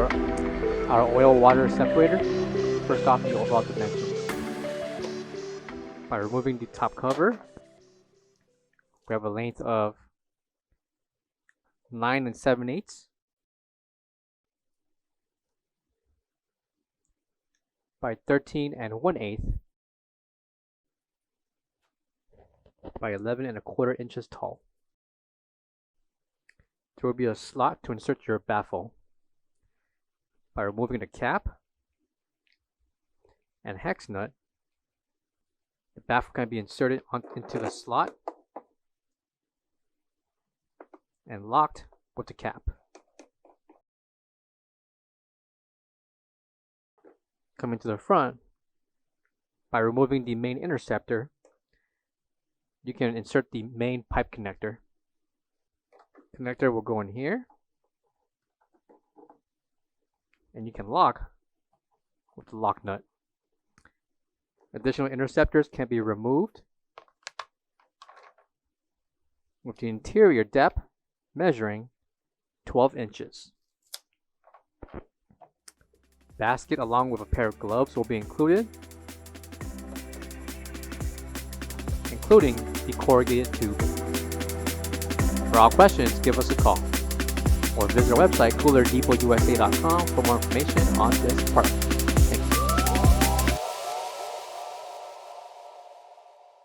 for our oil water separator. First off, the overall dimensions. By removing the top cover, we have a length of 9 7/8 by 13 1/8 by 11 1/4 inches tall. There will be a slot to insert your baffle. By removing the cap and hex nut, the baffle can be inserted into the slot and locked with the cap. Coming to the front, by removing the main interceptor, you can insert the main pipe connector. Connector will go in here, and you can lock with the lock nut. Additional interceptors can be removed with the interior depth measuring 12 inches. Basket along with a pair of gloves will be included, including the corrugated tube. For all questions, give us a call or visit our website coolerdepotUSA.com for more information on this part.